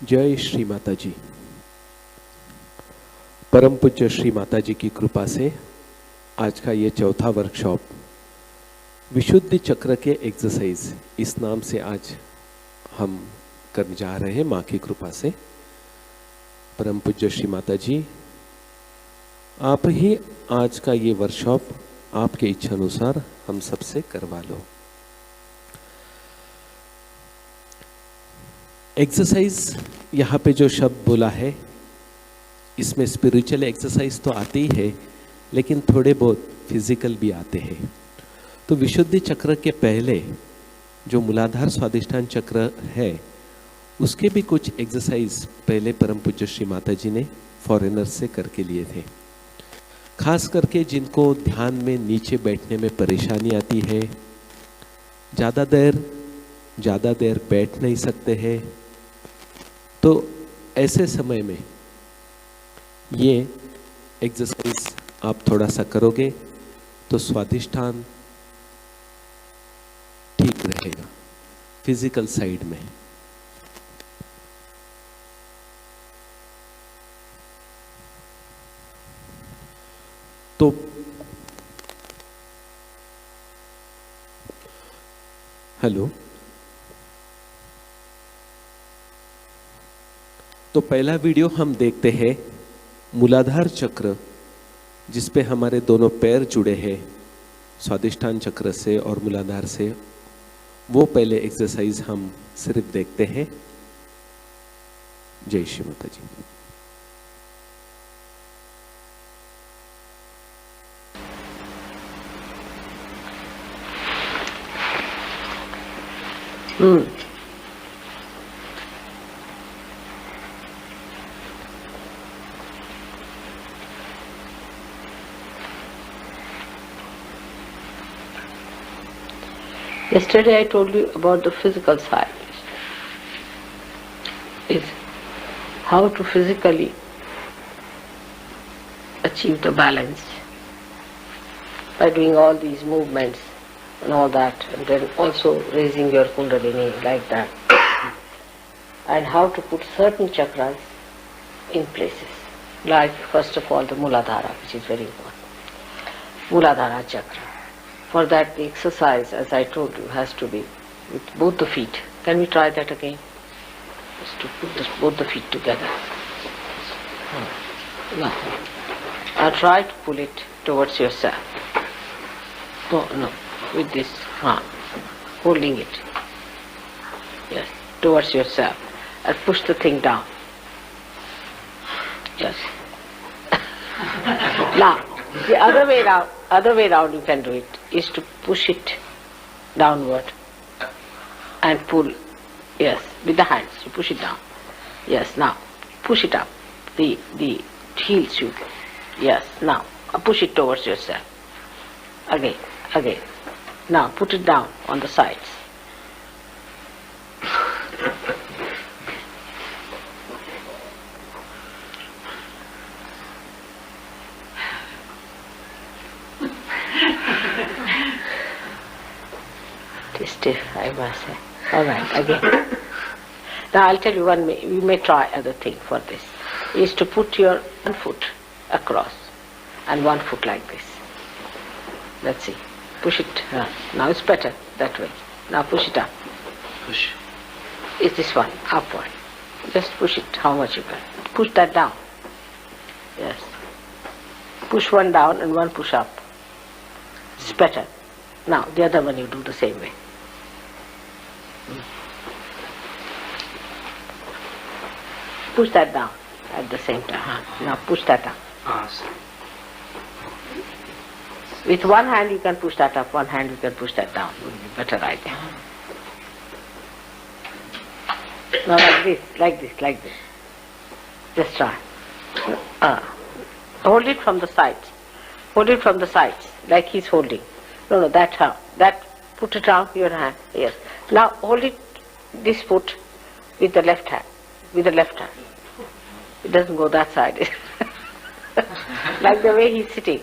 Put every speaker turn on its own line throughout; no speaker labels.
जय श्री माता जी। परम पूज्य श्री माता जी की कृपा से आज का ये चौथा वर्कशॉप विशुद्धि चक्र के एक्सरसाइज इस नाम से आज हम करने जा रहे हैं माँ की कृपा से। परम पूज्य श्री माता जी, आप ही आज का ये वर्कशॉप आपके इच्छा अनुसार हम सबसे करवा लो। एक्सरसाइज यहाँ पे जो शब्द बोला है इसमें स्पिरिचुअल एक्सरसाइज तो आती ही है, लेकिन थोड़े बहुत फिजिकल भी आते हैं। तो विशुद्धि चक्र के पहले जो मूलाधार स्वादिष्ठान चक्र है उसके भी कुछ एक्सरसाइज पहले परम पूज्य श्री माता जी ने फॉरेनर से करके लिए थे। खास करके जिनको ध्यान में नीचे बैठने में परेशानी आती है, ज़्यादा देर बैठ नहीं सकते हैं, तो ऐसे समय में ये एक्सरसाइज आप थोड़ा सा करोगे तो स्वादिष्ठान ठीक रहेगा फिजिकल साइड में। तो हेलो, तो पहला वीडियो हम देखते हैं मूलाधार चक्र, जिस पे हमारे दोनों पैर जुड़े हैं स्वादिष्ठान चक्र से और मूलाधार से। वो पहले एक्सरसाइज हम सिर्फ देखते हैं। जय श्री माता जी।
Yesterday I told you about the physical side. Is how to physically achieve the balance by doing all these movements and all that, and then also raising your kundalini like that, and how to put certain chakras in places, like first of all the Muladhara, which is very important. Muladhara chakra. For that the exercise, as I told you, has to be with both the feet. Can we try that again? Just to put both the feet together. Now, try to pull it towards yourself. No, with this hand, holding it. Yes, towards yourself, and push the thing down. Yes. Now, the other way round you can do it, is to push it downward and pull, yes, with the hands, you push it down. Yes, now, push it up, the heels you, yes, now, push it towards yourself. Again. Now, put it down on the sides. Stiff, I must say. All right, again. Now I'll tell you you may try other thing for this. Is to put your one foot across and one foot like this. Let's see. Push it. Now it's better that way. Now push it up.
Push.
Is this one upward? Just push it how much you can. Push that down. Yes. Push one down and one push up. It's better. Now the other one you do the same way. Push that down at the same time. Now push that up. With one hand you can push that up, one hand you can push that down. Would be better idea. Now like this. Just try. Hold it from the sides. Hold it from the sides, like he's holding. No, that how. That, put it down your hand. Yes. Now hold it, this foot, with the left hand. It doesn't go that side. Like the way he's sitting.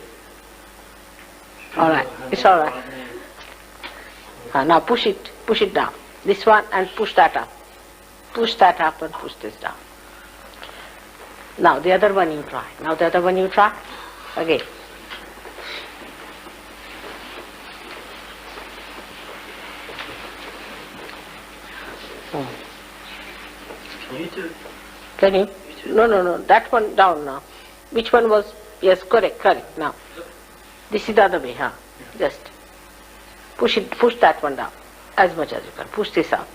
All right, it's all right. Now push it down. This one and push that up. push that up and push this down. Now the other one you try. Now the other one you try. Again.
Can you do it?
Can you? No. That one down now. Which one was? Yes, correct. Now. This is the other way, huh? Just push that one down as much as you can. Push this up.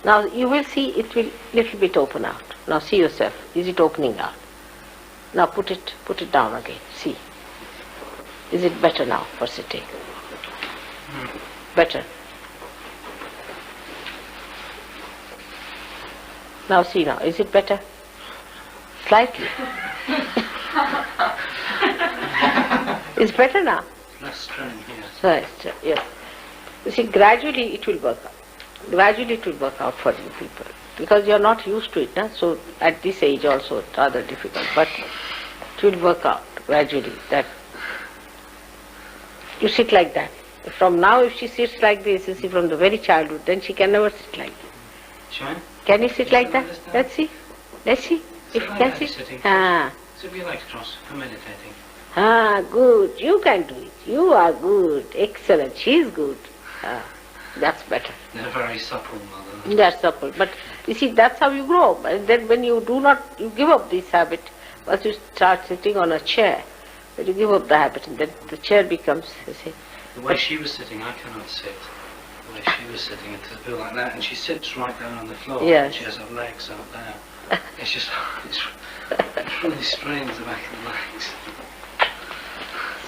Now you will see it will little bit open out. Now see yourself. Is it opening out? Now put it down again. See. Is it better now for sitting? Better. Now see now. Is it better? Slightly. It's better now.
Less strain here.
Right, yes. You see, gradually it will work out. Gradually it will work out for you people. Because you are not used to it, na? So at this age also it's rather difficult. But it will work out gradually. That you sit like that. From now if she sits like this, you see, from the very childhood, then she can never sit like that.
Shine?
Can you sit like that? Let's see. If you can sit.
Sitting.
Ah.
Sit with your legs crossed for meditating.
Ah, good. You can do it. You are good. Excellent. She's good. Ah, that's better.
They're very supple, Mother.
That's supple. But you see, that's how you grow up. And then when you you give up this habit, once you start sitting on a chair, then you give up the habit, and then the chair becomes, you see.
The way she was sitting, I cannot sit. The way she was sitting, it's a bit like that, and she sits right down on the floor.
Yes.
And she has her legs up there. It's just, it really strains the back of the legs.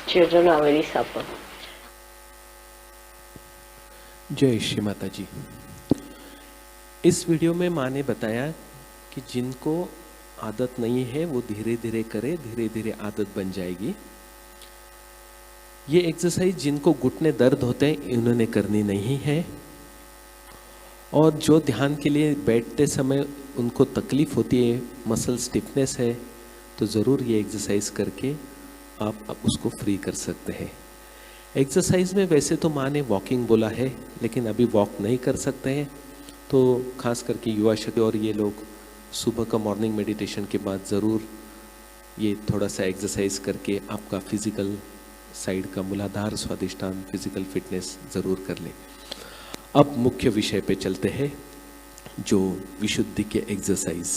Children are very supple.
जय श्री माता जी। इस video में माँ ने बताया कि जिनको आदत नहीं है वो धीरे धीरे करे, धीरे धीरे आदत बन जाएगी। ये एक्सरसाइज जिनको घुटने दर्द होते हैं इन्होंने करनी नहीं है, और जो ध्यान के लिए बैठते समय उनको तकलीफ होती है, मसल स्टिफनेस है, तो ज़रूर ये एक्सरसाइज करके आप उसको फ्री कर सकते हैं। एक्सरसाइज में वैसे तो माँ ने वॉकिंग बोला है, लेकिन अभी वॉक नहीं कर सकते हैं, तो खास करके युवा शक्ति और ये लोग सुबह का मॉर्निंग मेडिटेशन के बाद ज़रूर ये थोड़ा सा एक्सरसाइज करके आपका फिजिकल साइड का मूलाधार स्वादिष्टान फिजिकल फिटनेस ज़रूर कर लें। अब मुख्य विषय पे चलते हैं, जो विशुद्धि के एक्सरसाइज।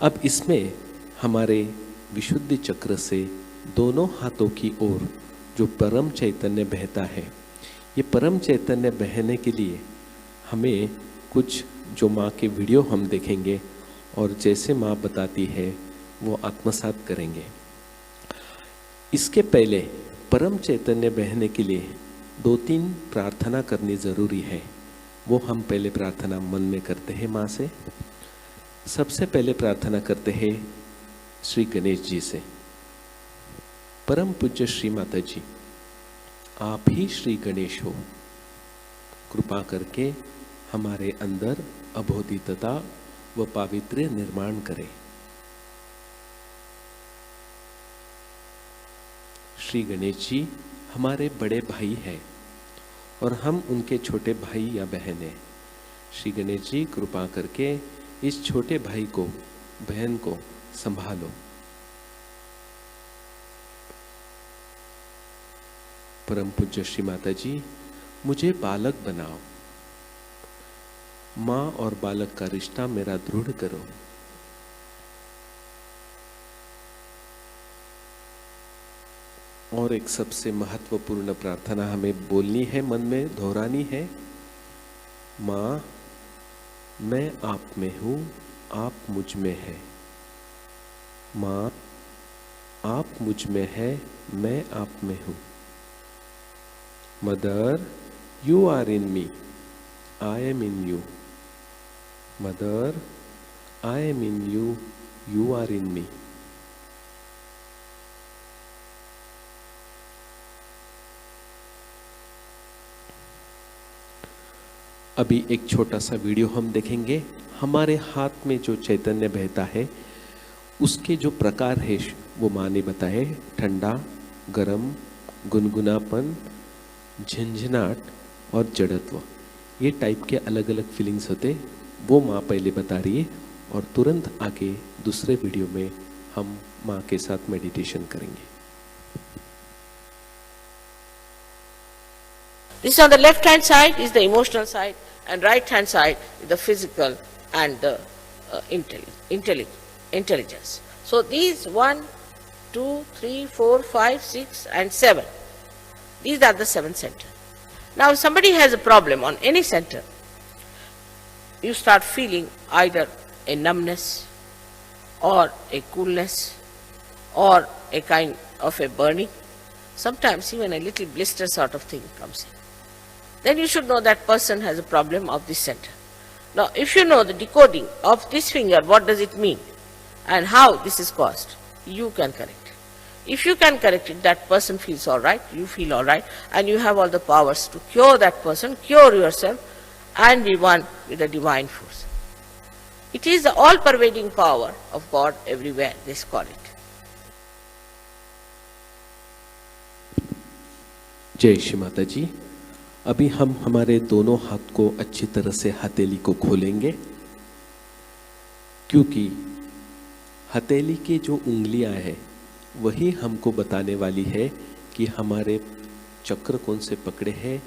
अब इसमें हमारे विशुद्धि चक्र से दोनों हाथों की ओर जो परम चैतन्य बहता है, ये परम चैतन्य बहने के लिए हमें कुछ जो माँ के वीडियो हम देखेंगे और जैसे माँ बताती है वो आत्मसात करेंगे। इसके पहले परम चैतन्य बहने के लिए 2-3 प्रार्थना करनी ज़रूरी है। वो हम पहले प्रार्थना मन में करते हैं माँ से। सबसे पहले प्रार्थना करते हैं श्री गणेश जी से। परम पूज्य श्री माता जी, आप ही श्री गणेश हो, कृपा करके हमारे अंदर अबोधितता व पावित्र्य निर्माण करें। श्री गणेश जी हमारे बड़े भाई हैं और हम उनके छोटे भाई या बहन हैं। श्री गणेश जी कृपा करके इस छोटे भाई को बहन को संभालो। परम पूज्य श्री माता जी, मुझे बालक बनाओ। माँ और बालक का रिश्ता मेरा दृढ़ करो। और एक सबसे महत्वपूर्ण प्रार्थना हमें बोलनी है, मन में दोहरानी है। माँ, मैं आप में हूँ, आप मुझ में है। माँ, आप मुझ में है, मैं आप में हूँ। Mother, you are in me, I am in you. Mother, I am in you, you are in me. अभी एक छोटा सा वीडियो हम देखेंगे। हमारे हाथ में जो चैतन्य बहता है उसके जो प्रकार है वो माँ ने बताए। ठंडा, गरम, गुनगुनापन, झंझनाट और जड़त्व, ये टाइप के अलग अलग फीलिंग्स होते, वो माँ पहले बता रही है और तुरंत आके दूसरे वीडियो में हम माँ के साथ मेडिटेशन करेंगे।
This on the left hand side is the emotional side, and right hand side is the physical and the intelligence. So these 1, 2, 3, 4, 5, 6 and 7, these are the 7 centers. Now if somebody has a problem on any center, you start feeling either a numbness or a coolness or a kind of a burning, sometimes even a little blister sort of thing comes in. Then you should know that person has a problem of this center. Now if you know the decoding of this finger, what does it mean and how this is caused, you can correct it. If you can correct it, that person feels all right, you feel all right, and you have all the powers to cure that person, cure yourself, and be one with the divine force. It is the all-pervading power of God everywhere, they call it.
जय श्री माता जी। अभी हम हमारे दोनों हाथ को अच्छी तरह से हथेली को खोलेंगे, क्योंकि हथेली की जो उंगलियां हैं वही हमको बताने वाली है कि हमारे चक्र कौन से पकड़े हैं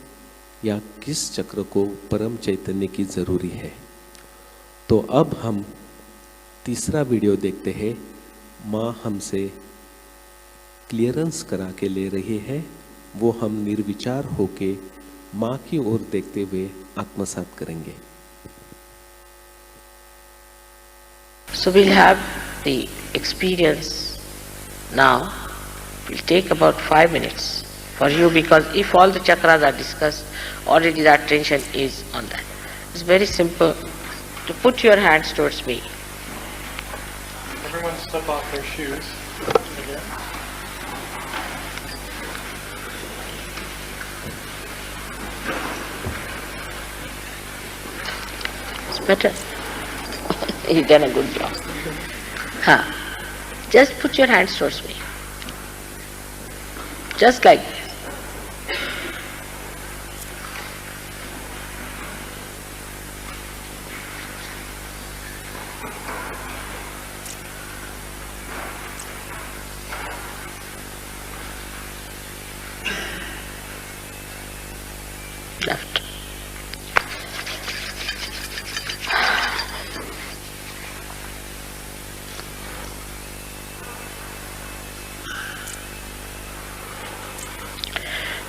या किस चक्र को परम चैतन्य की ज़रूरी है। तो अब हम तीसरा वीडियो देखते हैं। माँ हमसे क्लियरेंस करा के ले रही है, वो हम निर्विचार होके माँ की ओर देखते हुए आत्मसात करेंगे।
So we'll have the experience now. It will take about 5 minutes for you, because if all the chakras are discussed, already the attention is on that. It's very simple to put your hands towards me.
Everyone step off their shoes. Again.
It's better. You've done a good job. Just put your hands towards me. Just like this. Left.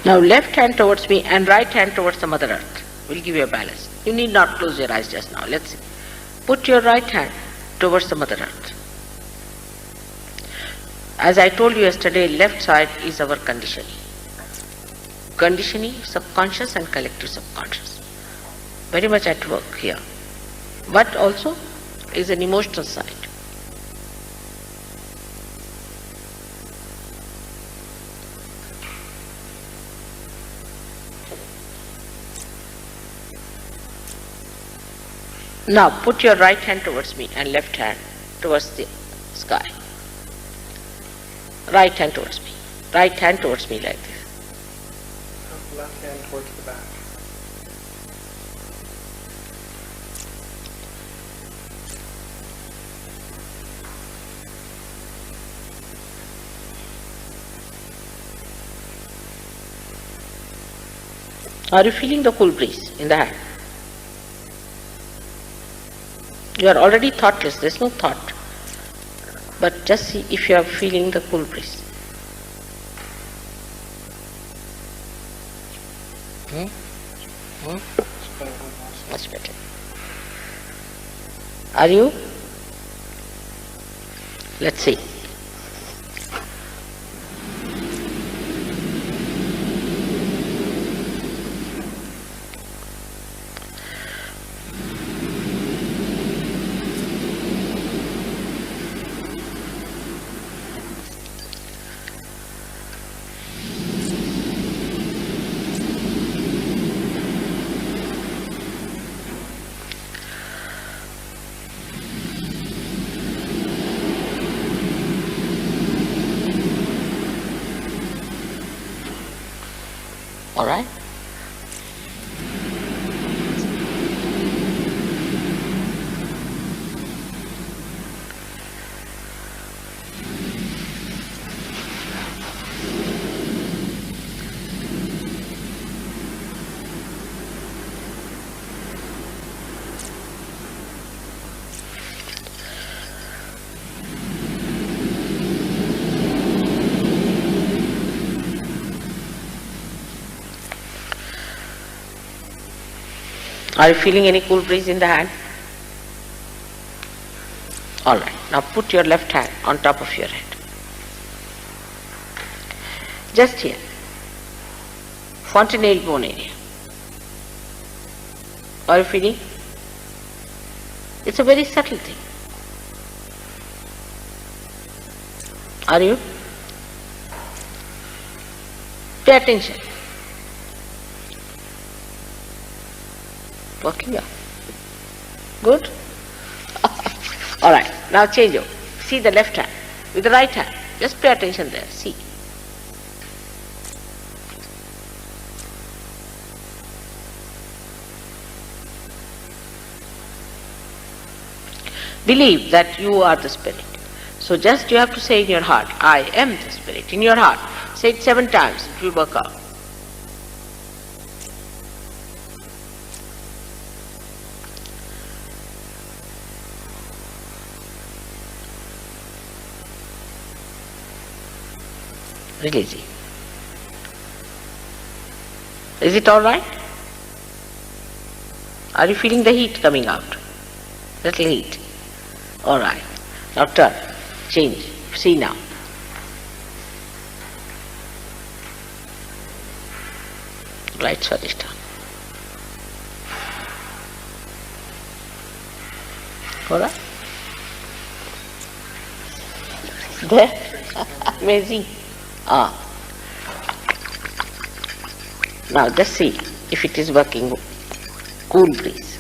Now left hand towards me and right hand towards the Mother Earth will give you a balance. You need not close your eyes just now. Let's see. Put your right hand towards the Mother Earth. As I told you yesterday, left side is our conditioning. Conditioning, subconscious and collective subconscious. Very much at work here. But also is an emotional side. Now put your right hand towards me and left hand towards the sky. Right hand towards me. Right hand towards me like this.
Left hand towards the back.
Are you feeling the cool breeze in the hand? You are already thoughtless, there is no thought. But just see if you are feeling the cool breeze. Much better. Are you? Let's see. All right? Are you feeling any cool breeze in the hand? Alright, now put your left hand on top of your head. Just here, fontanelle bone area. Are you feeling? It's a very subtle thing. Are you? Pay attention. Working out. Good? Alright, now change over. See the left hand with the right hand. Just pay attention there. See. Believe that you are the spirit. So just you have to say in your heart, I am the spirit. In your heart. Say it 7 times. It will work out. Release it. Is it all right? Are you feeling the heat coming out? Little heat. All right. Now turn. Change. See now. Right Swadhisthana. All right. There. Amazing. Now just see if it is working. Cool breeze.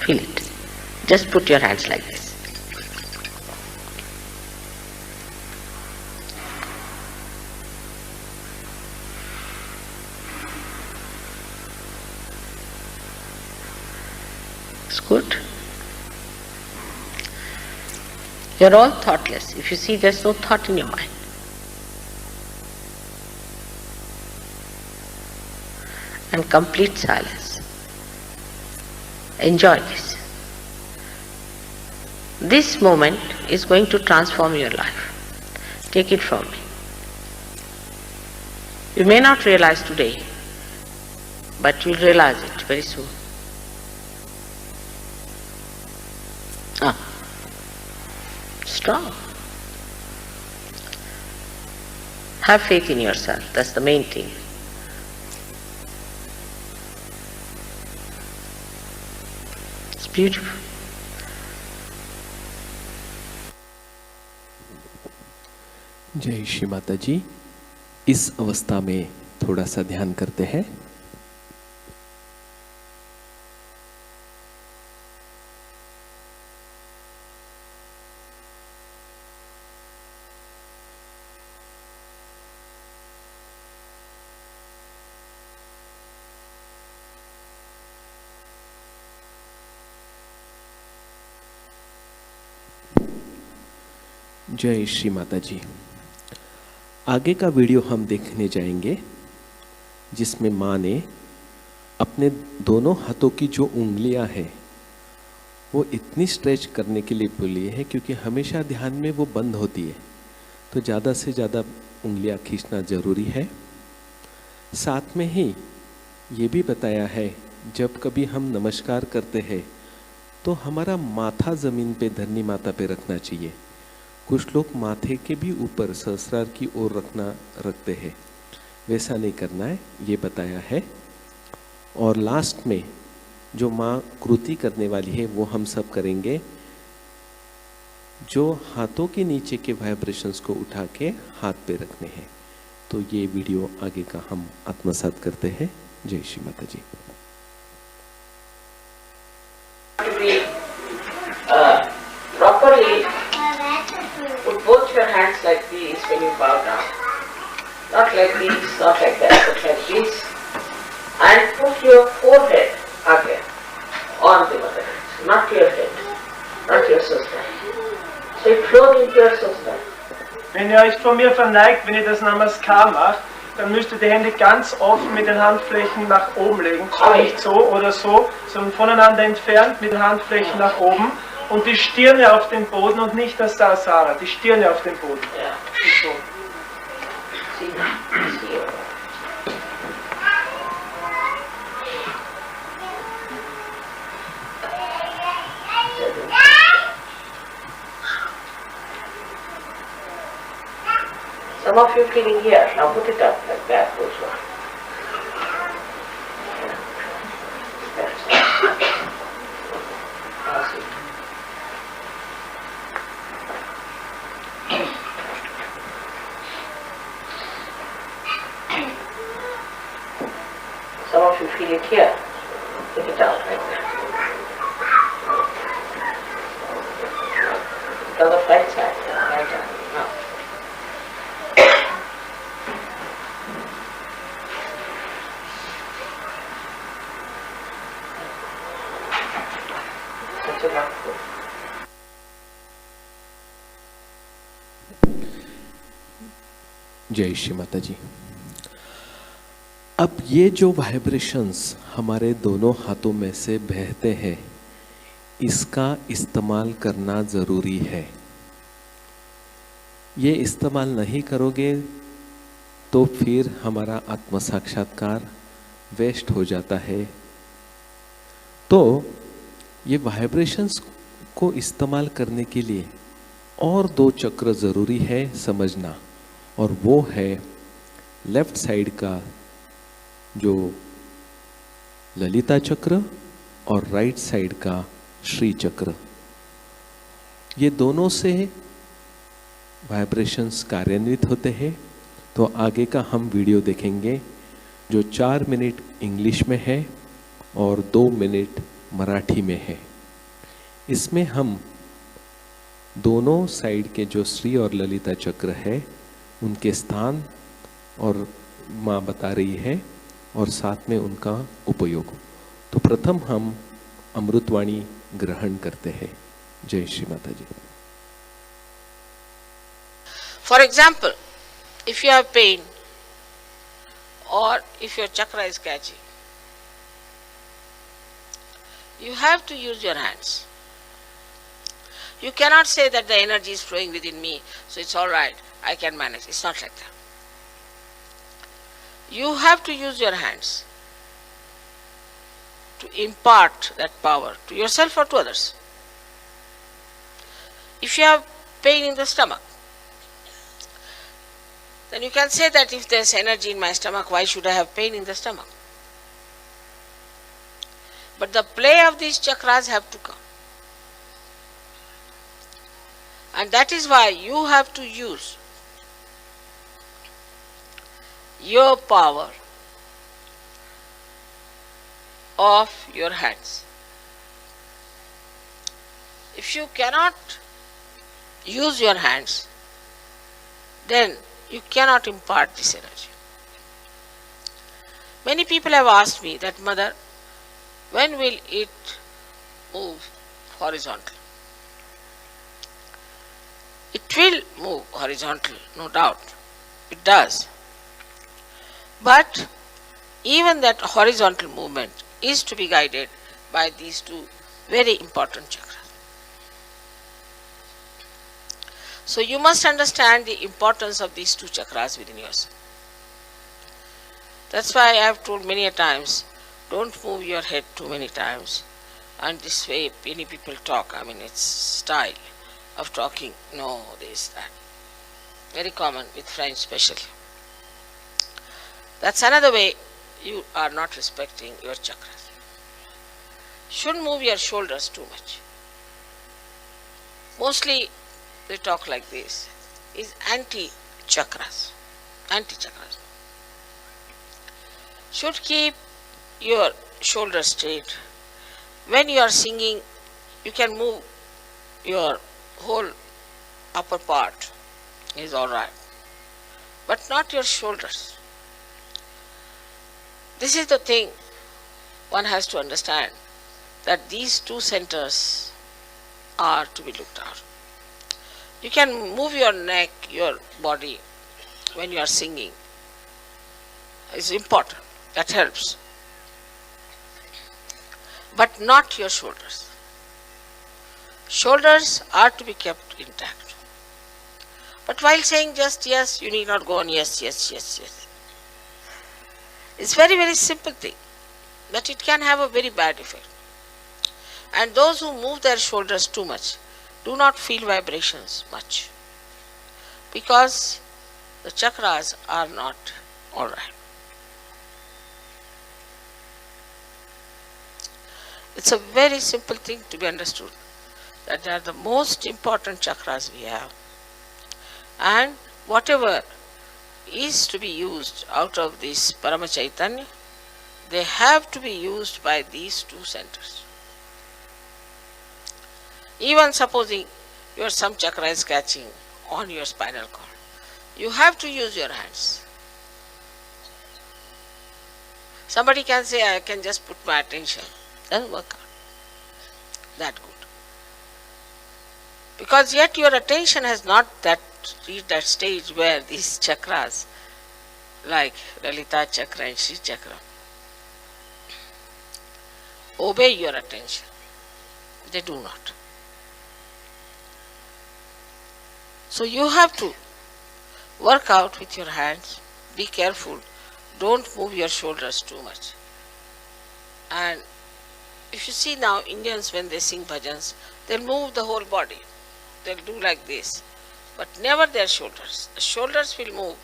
Feel it. Just put your hands like this. It's good. You're all thoughtless. If you see there's no thought in your mind. And complete silence. Enjoy this. This moment is going to transform your life. Take it from me. You may not realize today, but you'll realize it very soon. Strong. Have faith in yourself. That's the main thing. It's beautiful.
जय श्री माता जी। इस अवस्था में थोड़ा सा ध्यान करते हैं। जय श्री माता जी। आगे का वीडियो हम देखने जाएंगे जिसमें माँ ने अपने दोनों हाथों की जो उंगलियां हैं वो इतनी स्ट्रेच करने के लिए बोली है क्योंकि हमेशा ध्यान में वो बंद होती है, तो ज़्यादा से ज़्यादा उंगलियां खींचना ज़रूरी है। साथ में ही ये भी बताया है जब कभी हम नमस्कार करते हैं तो हमारा माथा ज़मीन पे धरनी माता पे रखना चाहिए। कुछ लोग माथे के भी ऊपर सहस्रार की ओर रखते हैं, वैसा नहीं करना है, ये बताया है। और लास्ट में जो माँ कृति करने वाली है वो हम सब करेंगे, जो हाथों के नीचे के वाइब्रेशंस को उठा के हाथ पे रखने हैं। तो ये वीडियो आगे का हम आत्मसात करते हैं। जय श्री माता जी।
Properly put both your hands like this when you bow down. Not like this, not like that, but like this. And put your forehead again on the other hand, not your head, not your sister. So it flows into your sister.
Wenn ihr euch vor mir verneigt, wenn ihr das Namaskar macht, dann müsst ihr die Hände ganz offen mit den Handflächen nach oben legen. Nicht so oder so, sondern voneinander entfernt mit den Handflächen nach oben. Und die Stirne auf dem Boden und nicht das Sahasrara, die Stirne auf dem Boden.
Yeah.
So.
See, Some of you feeling here. Now put it up like that. Those one. That's it. Now see. Some of you feel it here. Take it out like that. The other right side. Right hand. Now. Such a wonderful.
जय श्री माता जी। अब ये जो vibrations हमारे दोनों हाथों में से बहते हैं, इसका इस्तेमाल करना ज़रूरी है। ये इस्तेमाल नहीं करोगे तो फिर हमारा आत्म साक्षात्कार वेस्ट हो जाता है। तो ये वाइब्रेशंस को इस्तेमाल करने के लिए और दो चक्र ज़रूरी है समझना, और वो है लेफ्ट साइड का जो ललिता चक्र और राइट साइड का श्री चक्र। ये दोनों से वाइब्रेशंस कार्यान्वित होते हैं। तो आगे का हम वीडियो देखेंगे जो 4 मिनट इंग्लिश में है और 2 मिनट मराठी में है। इसमें हम दोनों साइड के जो श्री और ललिता चक्र है उनके स्थान और माँ बता रही है और साथ में उनका उपयोग। तो प्रथम हम अमृतवाणी ग्रहण करते हैं। जय श्री माता जी।
For example, if you have pain or if your chakra is catchy, you have to use your hands. You cannot say that the energy is flowing within me, so it's all right, I can manage. It's not like that. You have to use your hands to impart that power to yourself or to others. If you have pain in the stomach, then you can say that if there's energy in my stomach, why should I have pain in the stomach? But the play of these chakras have to come. And that is why you have to use your power of your hands. If you cannot use your hands, then you cannot impart this energy. Many people have asked me that, Mother, when will it move horizontal? It will move horizontal, no doubt. It does. But even that horizontal movement is to be guided by these two very important chakras. So you must understand the importance of these two chakras within yourself. That's why I have told many a times, don't move your head too many times. And this way many people talk. I mean, it's style of talking. No, this, that. Very common with French especially. That's another way you are not respecting your chakras. Shouldn't move your shoulders too much. Mostly they talk like this. Is anti-chakras. Anti-chakras. Should keep your shoulders straight. When you are singing, you can move your whole upper part. Is all right. But not your shoulders. This is the thing one has to understand, that these two centers are to be looked at. You can move your neck, your body when you are singing. It's important. That helps. But not your shoulders. Shoulders are to be kept intact. But while saying just yes, you need not go on yes, yes, yes, yes. It's very, very simple thing, but it can have a very bad effect. And those who move their shoulders too much do not feel vibrations much, because the chakras are not all right. It's a very simple thing to be understood, that they are the most important chakras we have, and whatever is to be used out of this Parama Chaitanya, they have to be used by these two centers. Even supposing your some chakra is catching on your spinal cord, you have to use your hands. Somebody can say, I can just put my attention. Doesn't work out that good. Because yet your attention has not reached that stage where these chakras, like Lalita chakra and Shri chakra, obey your attention. They do not. So you have to work out with your hands. Be careful. Don't move your shoulders too much. And if you see now Indians, when they sing bhajans, they'll move the whole body. They'll do like this, but never their shoulders. The shoulders will move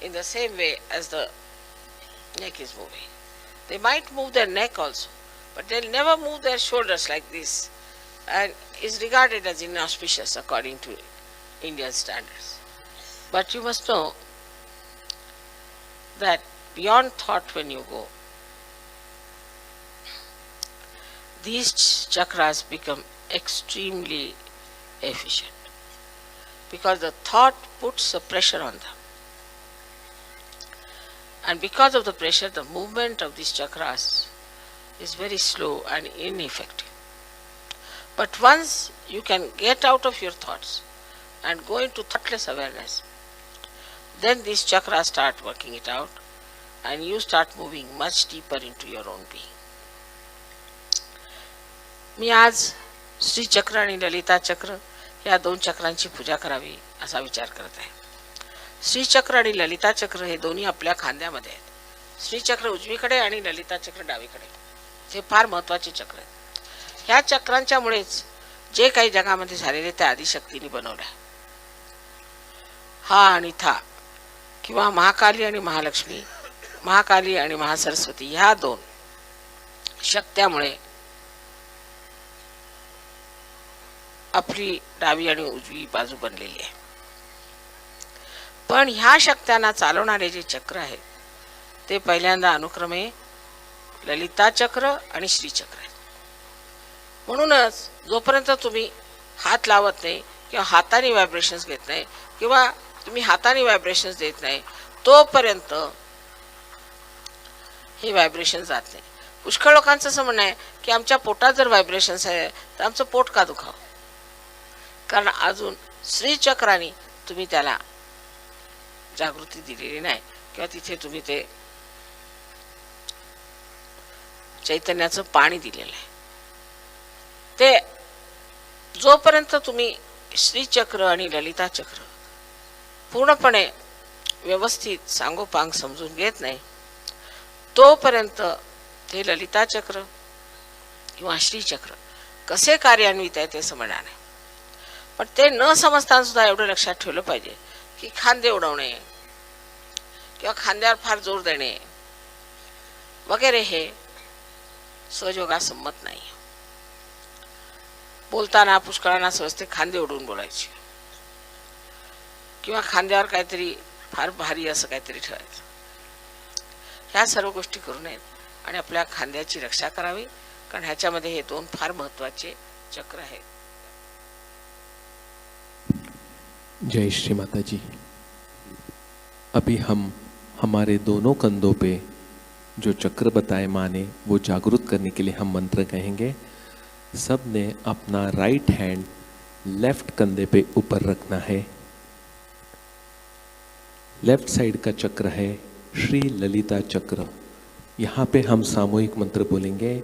in the same way as the neck is moving. They might move their neck also, but they'll never move their shoulders like this, and is regarded as inauspicious according to Indian standards. But you must know that beyond thought when you go, these chakras become extremely efficient, because the thought puts a pressure on them, and because of the pressure, the movement of these chakras is very slow and ineffective. But once you can get out of your thoughts and go into thoughtless awareness, then these chakras start working it out, and you start moving much deeper into your own being. मी आज श्री चक्र आणि ललिता चक्र या दोन चक्रांची पूजा करावी असा विचार करत आहे. श्री चक्र आणि ललिता चक्र हे दोन्ही आपल्या खांद्यामध्ये आहेत. श्री चक्र उजवीकडे आणि ललिता चक्र डावीकडे. हे फार महत्त्वाचे चक्र आहेत. ह्या चक्रांच्या मुळेच जे काही जगामध्ये झालेले ते आदिशक्तीने बनवले. हा आणि था किंवा महाकाली आणि महालक्ष्मी, महाकाली आणि महासरस्वती ह्या दोन शक्त्यामुळे आपली डावी आणि उजवी बाजू बनलेली आहे. पण ह्या शक्त्यांना चालवणारे जे चक्र आहेत ते पहिल्यांदा अनुक्रमे ललिता चक्र आणि श्री चक्र आहेत. म्हणूनच जोपर्यंत तुम्ही हात लावत नाही किंवा हाताने व्हायब्रेशन्स घेत नाही किंवा तुम्ही हाताने व्हायब्रेशन्स देत नाही, तोपर्यंत हे व्हायब्रेशन जात नाही. पुष्कळ लोकांचं असं म्हणणं आहे की आमच्या पोटात जर व्हायब्रेशन्स आहे तर आमचं पोट का दुखावं, कारण अजून श्री चक्राने तुम्ही त्याला जागृती दिलेली नाही किंवा तिथे तुम्ही ते चैतन्याचं पाणी दिलेलं आहे. ते जोपर्यंत तुम्ही श्री चक्र आणि ललिता चक्र पूर्णपणे व्यवस्थित सांगोपांग समजून घेत नाही, तोपर्यंत ते ललिता चक्र किंवा श्री चक्र कसे कार्यान्वित आहे ते समजणार नाही. पण ते न समजताना सुद्धा एवढं लक्षात ठेवलं पाहिजे की खांदे उडवणे किंवा खांद्यावर फार जोर देणे वगैरे हे सहयोगासंमत नाही. बोलताना पुष्कळांना समजते खांदे उडवून बोलायचे किंवा खांद्यावर काहीतरी फार भारी असं काहीतरी ठेवायचं. ह्या सर्व गोष्टी करू नयेत आणि आपल्या खांद्याची रक्षा करावी, कारण ह्याच्यामध्ये हे दोन फार महत्त्वाचे चक्र आहेत.
जय श्री माता जी. अभी हम हमारे दोनों कंधों पे जो चक्र बताए माँ ने वो जागरूक करने के लिए हम मंत्र कहेंगे. सब ने अपना राइट हैंड लेफ्ट कंधे पे ऊपर रखना है. लेफ्ट साइड का चक्र है श्री ललिता चक्र. यहाँ पे हम सामूहिक मंत्र बोलेंगे.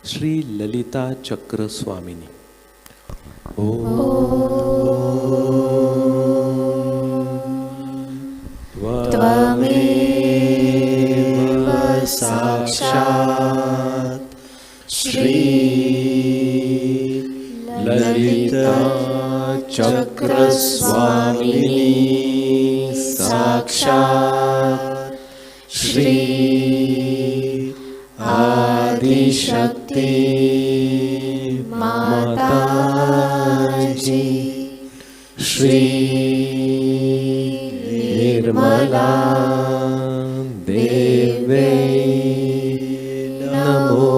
श्री ललिता चक्र स्वामिनी.
त्वमेव साक्षात् श्री ललिता चक्र स्वामिनी साक्षात् श्री आदिशक्ति माताजी श्री निर्मला देवी नमो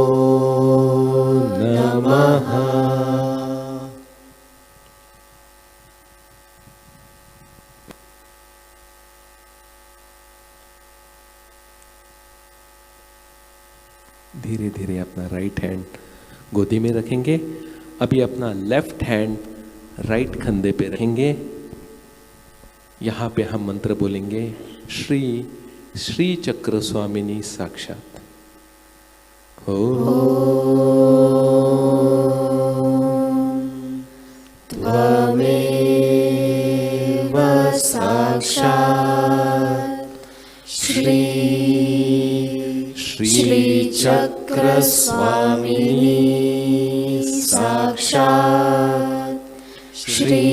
नमः।
धीरे धीरे अपना राइट हैंड गोदी में रखेंगे। अभी अपना लेफ्ट हैंड राइट कंधे पे रखेंगे। यहाँ पे हम मंत्र बोलेंगे, श्री श्री चक्र स्वामिनी साक्षात।
त्वमेव साक्षात् श्री श्रीचक्र स्वामिनी साक्षात् श्री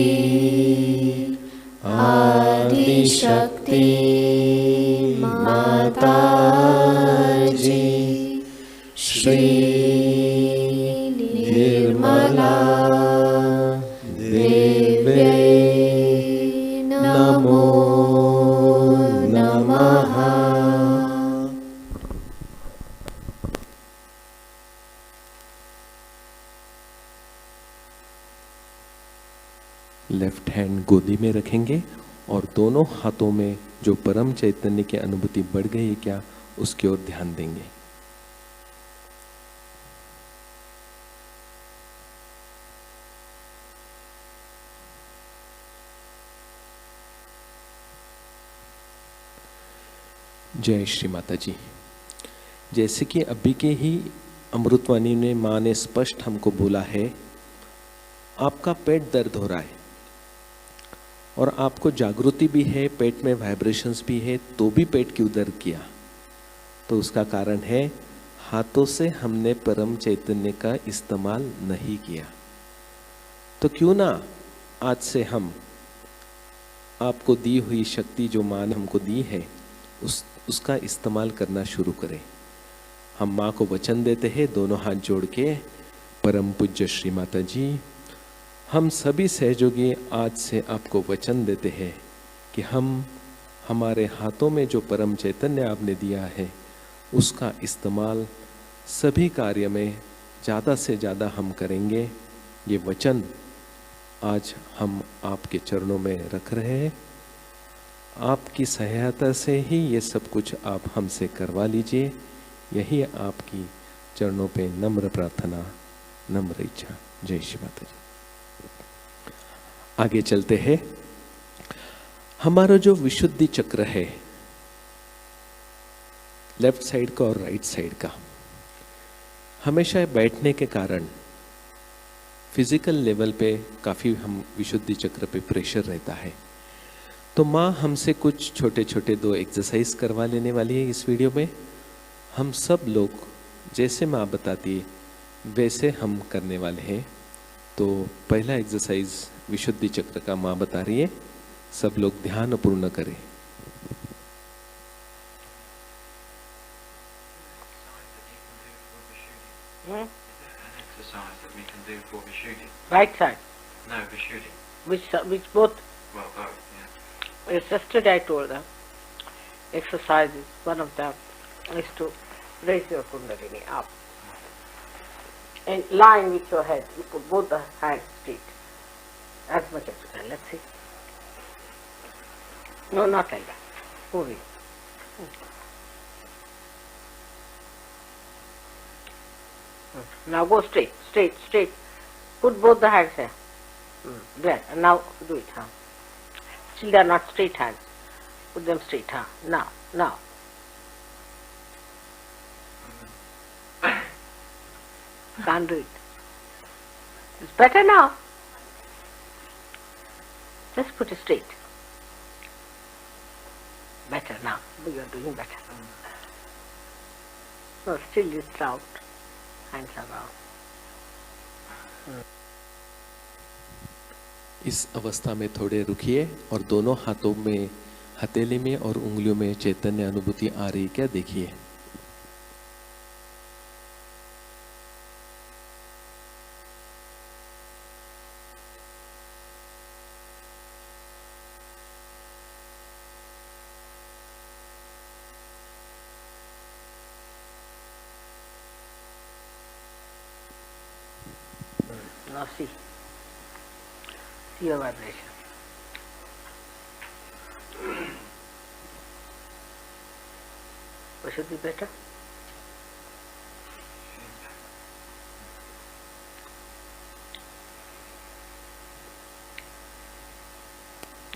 आदिशक्ति माताजी श्री निर्मला देवी नमो नमः।
लेफ्ट हैंड गोदी में रखेंगे और दोनों हाथों में जो परम चैतन्य की अनुभूति बढ़ गई है क्या, उसकी ओर ध्यान देंगे। जय श्री माता जी। जैसे कि अभी के ही अमृतवाणी ने माँ ने स्पष्ट हमको बोला है, आपका पेट दर्द हो रहा है और आपको जागृति भी है, पेट में वाइब्रेशंस भी है, तो भी पेट क्यों दर्द किया? तो उसका कारण है हाथों से हमने परम चैतन्य का इस्तेमाल नहीं किया। तो क्यों ना आज से हम आपको दी हुई शक्ति जो माँ ने हमको दी है उसका इस्तेमाल करना शुरू करें। हम माँ को वचन देते हैं दोनों हाथ जोड़ के, परम पूज्य श्री माता जी, हम सभी सहयोगी आज से आपको वचन देते हैं कि हम हमारे हाथों में जो परम चैतन्य आपने दिया है उसका इस्तेमाल सभी कार्य में ज़्यादा से ज़्यादा हम करेंगे। ये वचन आज हम आपके चरणों में रख रहे हैं। आपकी सहायता से ही ये सब कुछ आप हमसे करवा लीजिए। यही आपकी चरणों पे नम्र प्रार्थना, नम्र इच्छा। जय श्री माता जी। आगे चलते हैं। हमारा जो विशुद्धि चक्र है, लेफ्ट साइड का और राइट साइड का, हमेशा बैठने के कारण फिजिकल लेवल पे काफ़ी हम विशुद्धि चक्र पे प्रेशर रहता है। तो माँ हमसे कुछ छोटे छोटे 2 एक्सरसाइज करवा लेने वाली है इस वीडियो में। हम सब लोग जैसे माँ बताती है वैसे हम करने वाले हैं। तो पहला एक्सरसाइज विशुद्धि चक्र का माँ बता रही है, सब लोग ध्यान पूर्ण करें।
Right side.
No, Vishuddhi.
Which both?
Well, both, yeah.
Yes, yesterday I told them. Exercises. One of them is to raise your kundalini up. And lying with your head, you put both the hands straight. As much as you can. Let's see. No, not like that. Moving. Now go straight, straight, straight. Put both the hands here. There. And now do it. Huh? Still they are not straight hands. Put them straight. Huh? Now, now. Can't do it. It's better now. Just put it straight. Better now. You are doing better. No, still it's out. Hands are out.
इस अवस्था में थोड़े रुकिए और दोनों हाथों में हथेली में और उंगलियों में चैतन्य अनुभूति आ रही क्या देखिए।
Now see your vibration. What should be better?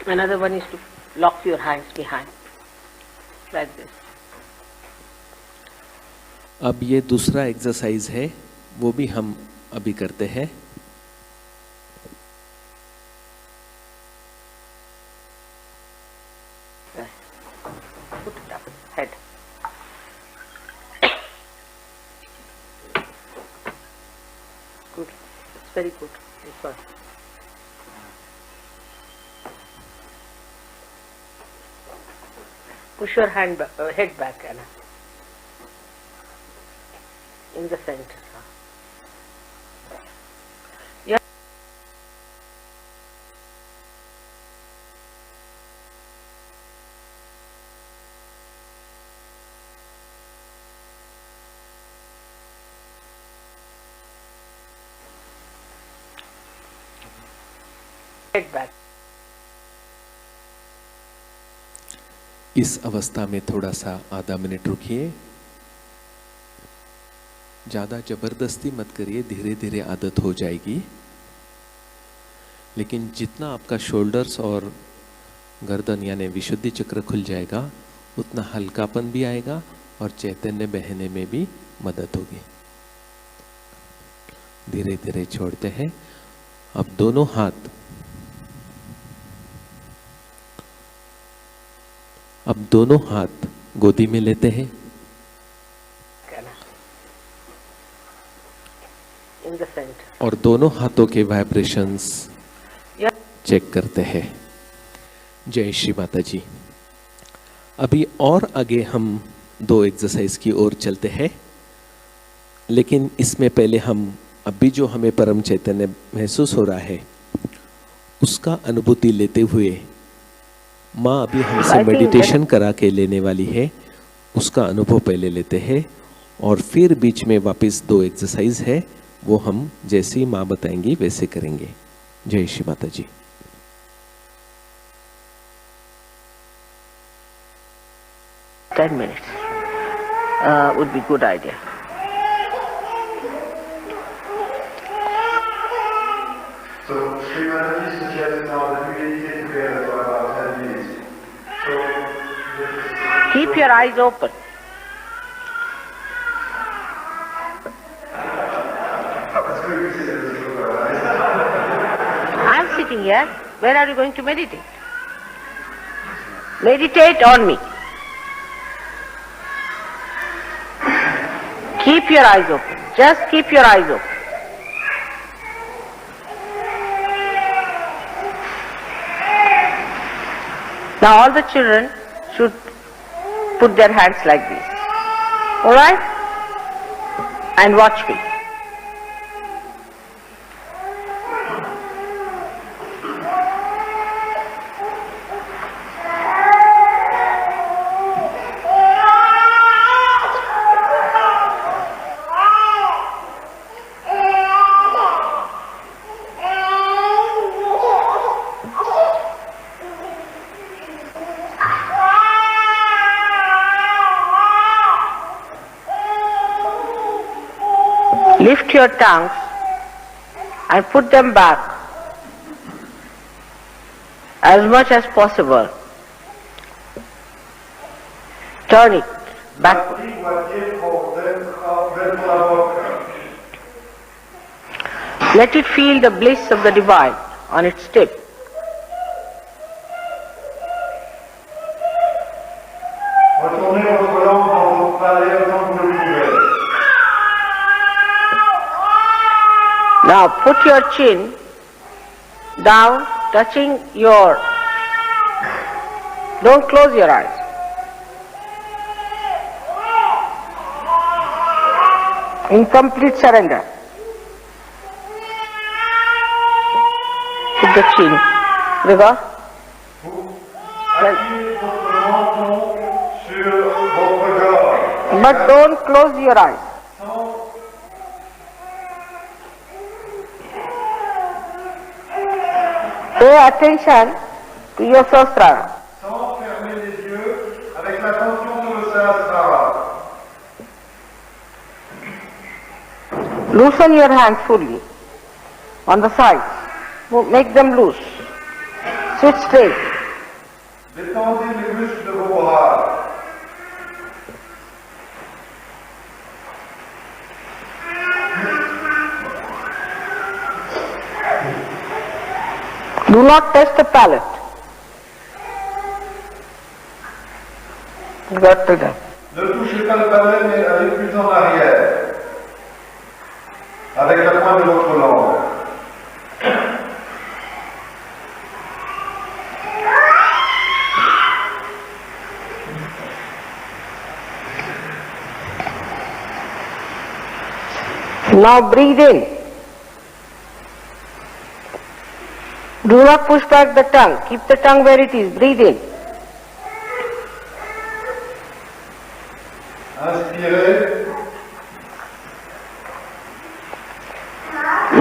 Another one is to lock your hands behind, like this.
अब ये दूसरा एक्सरसाइज है, वो भी हम अभी करते हैं।
Put it up, head. Good. It's very good. This one. Push your head back, Anna. In the center. Yeah. Head back.
इस अवस्था में थोड़ा सा आधा मिनट रुकिए। ज़्यादा जबरदस्ती मत करिए, धीरे धीरे आदत हो जाएगी। लेकिन जितना आपका शोल्डर्स और गर्दन यानी विशुद्धि चक्र खुल जाएगा, उतना हल्कापन भी आएगा और चैतन्य बहने में भी मदद होगी। धीरे धीरे छोड़ते हैं। अब दोनों हाथ गोदी में लेते हैं
In the center.
और दोनों हाथों के वाइब्रेशंस
Yeah.
चेक करते हैं। जय श्री माता जी। अभी और आगे हम दो एक्सरसाइज की ओर चलते हैं, लेकिन इसमें पहले हम अभी जो हमें परम चैतन्य महसूस हो रहा है उसका अनुभूति लेते हुए, माँ अभी हमसे मेडिटेशन करा के लेने वाली है, उसका अनुभव पहले लेते हैं और फिर बीच में वापस दो एक्सरसाइज है, वो हम जैसे ही माँ बताएंगी वैसे करेंगे। जय श्री माता जी।
10 minutes would be good idea.
So Sri Mataji suggests now that we meditate together for about 10 minutes. So
Keep your eyes open. I'm sitting here. Where are you going to meditate? Meditate on me. Keep your eyes open. Just keep your eyes open. Now all the children should put their hands like this. Alright? And watch me. Lift your tongues and put them back as much as possible. Turn it backward. Let it feel the bliss of the divine on its tip. Now put your chin down, touching your Don't close your eyes. In complete surrender. Put the chin. Regarde.
Appuyez votre menton sur votre gorge.
But don't close your eyes. Pay attention to your Sahasrara.
Sans fermer les yeux, avec l'attention sur le Sahasrara.
Loosen your hands fully on the sides. Make them loose. Sit straight.
Détendez les muscles de vos bras.
Do not touch the palate. Got to that.
Ne touchez pas le palais, mais allez plus en arrière. Avec la pointe de votre langue.
Now breathe in. Do not push back the tongue. Keep the tongue where it is. Breathe in.
Inspirez.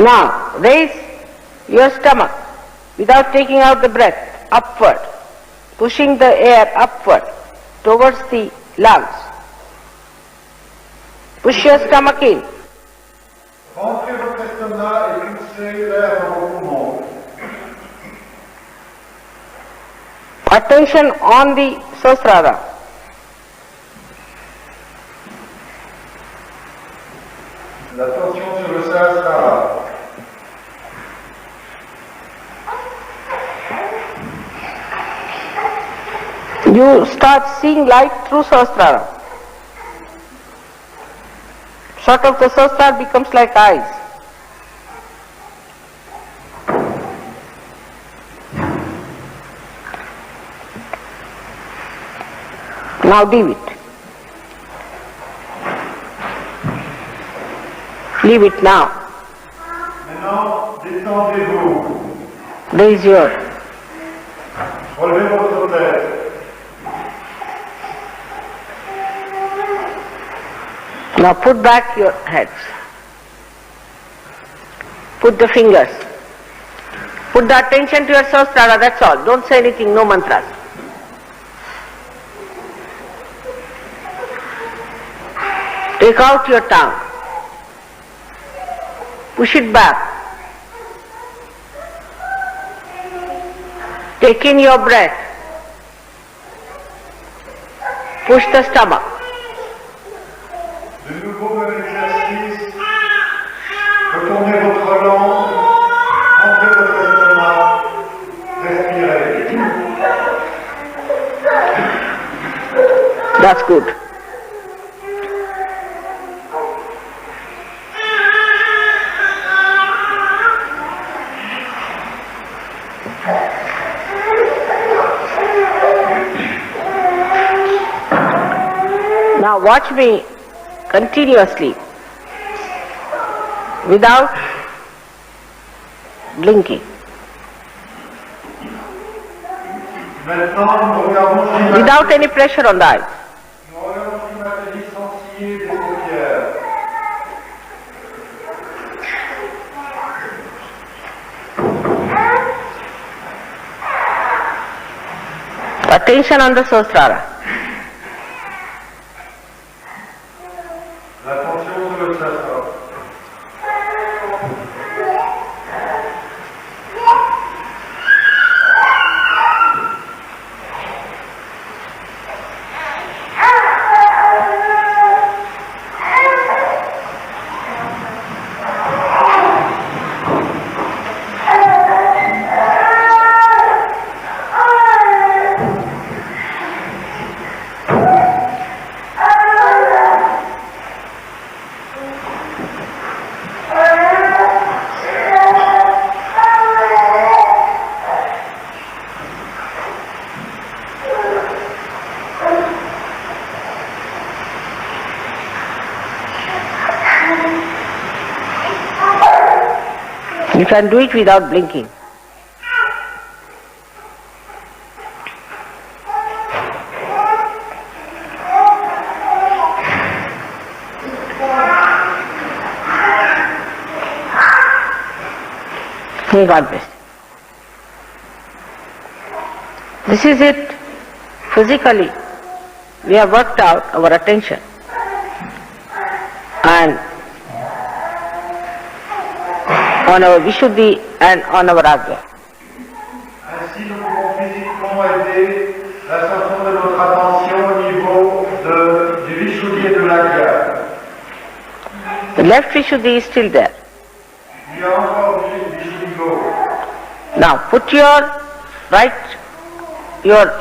Now raise your stomach without taking out the breath upward, pushing the air upward towards the lungs. Push your stomach in.
Rentrez votre estomac et poussez l'air dans vos poumons.
Attention on the Sahasrara.
L'attention sur le Sahasrara.
You start seeing light through Sahasrara. Sort of the Sahasrara becomes like eyes. Now leave it. Leave it now.
Maintenant, détendez-vous.
Raise your.
Relevez votre tête.
Now put back your heads. Put the fingers. Put the attention to your Sahasrara, that's all. Don't say anything, no mantras. Take out your tongue. Push it back. Take in your breath. Push the stomach.
De nouveau, même exercice. Retournez votre langue. Rentrez votre estomac. Respirez.
That's good. Now watch me continuously without blinking,
Maintenant, nous regardons schématiquement.
without any pressure on the eyes.
Nous regardons schématiquement sans ciller les paupières.
Attention on the Sahasrara.
L'attention sur le Sahasrara.
You can do it without blinking. May God bless. This is it. Physically, we have worked out our attention. And on our Vishuddhi and on our Agya.
Ainsi, nous pouvons physiquement aider l'ascension de notre attention au niveau du Vishuddhi et de l'Agya.
The left Vishuddhi is still there.
Il y a encore du Vishuddhi gauche.
Now put your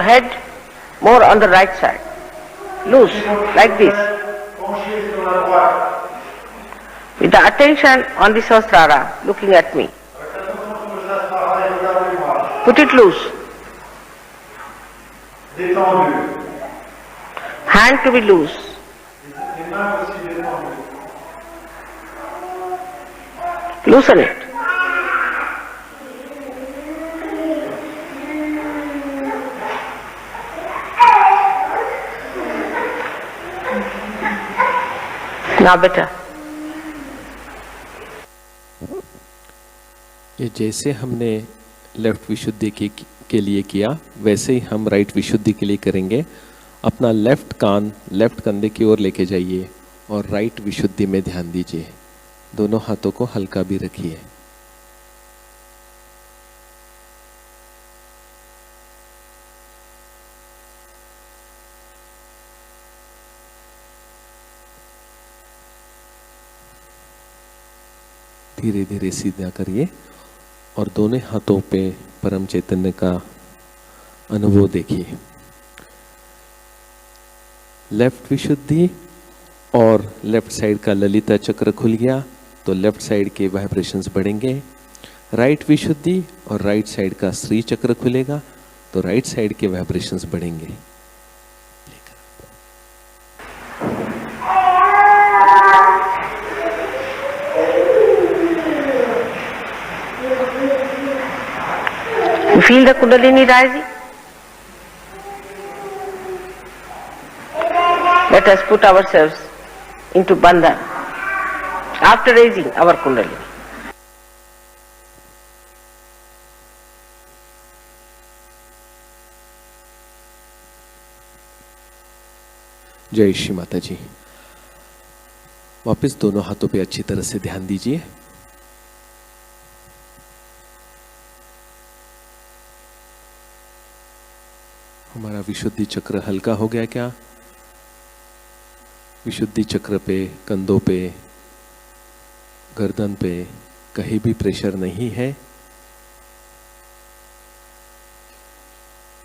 head more on the right side. Loose, like this.
Penché sur la droite.
With the attention on the Sahasrara, looking at me.
Avec l'attention sur le Sahasrara et regardez-moi.
Put it loose.
Détendu.
Hand to be loose.
Les mains aussi détendues.
Loosen it. Now better.
ये जैसे हमने left विशुद्धि के लिए किया वैसे ही हम right विशुद्धि के लिए करेंगे। अपना लेफ्ट कान लेफ्ट कंधे की ओर लेके जाइए और राइट विशुद्धि में ध्यान दीजिए। दोनों हाथों को हल्का भी रखिए। धीरे धीरे सीधा करिए और दोनों हाथों पे परम चैतन्य का अनुभव देखिए। लेफ्ट विशुद्धि और लेफ्ट साइड का ललिता चक्र खुल गया तो लेफ्ट साइड के वाइब्रेशंस बढ़ेंगे। राइट विशुद्धि और राइट साइड का श्री चक्र खुलेगा तो राइट साइड के वाइब्रेशंस बढ़ेंगे।
You feel the Kundalini rising? Let us put ourselves into bandhan after raising our Kundalini.
जय श्री माता जी। वापस दोनों हाथों पे अच्छी तरह से ध्यान दीजिए। हमारा विशुद्धि चक्र हल्का हो गया क्या? विशुद्धि चक्र पे, कंधों पे, गर्दन पे कहीं भी प्रेशर नहीं है।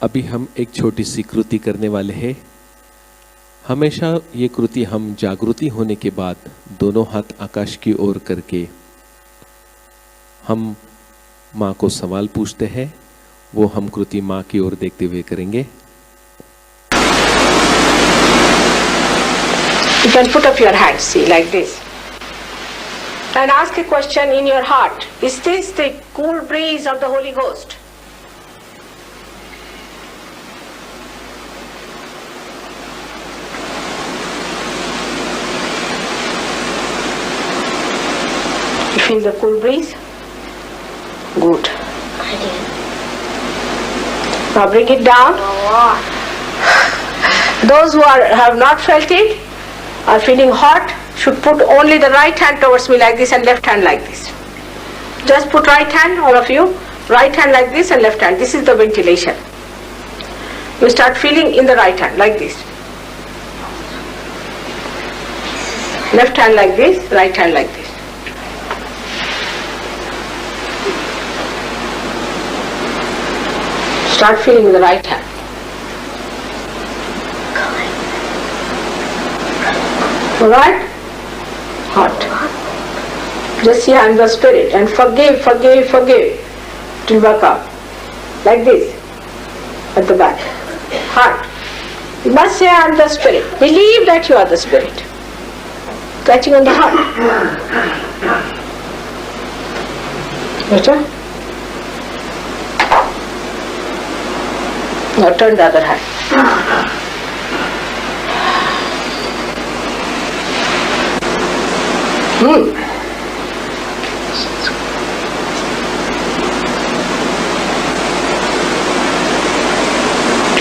अभी हम एक छोटी सी कृति करने वाले हैं। हमेशा ये कृति हम जागृति होने के बाद दोनों हाथ आकाश की ओर करके हम माँ को सवाल पूछते हैं। वो हम कृति माँ की ओर देखते हुए करेंगे।
You can put up your hands, see, like this. And ask a question in your heart. Is this the cool breeze of the Holy Ghost? You feel the cool breeze? Good. Now bring it down. Those who have not felt it, are feeling hot, should put only the right hand towards me like this and left hand like this. Just put right hand, all of you, right hand like this and left hand. This is the ventilation. You start feeling in the right hand like this. Left hand like this, right hand like this. Start feeling the right hand. Alright? Hot. Just say I am the spirit and forgive, forgive, forgive till back up. Like this. At the back. Hot. You must say I am the spirit. Believe that you are the spirit. Touching on the heart.
Better? Now turn the other hand.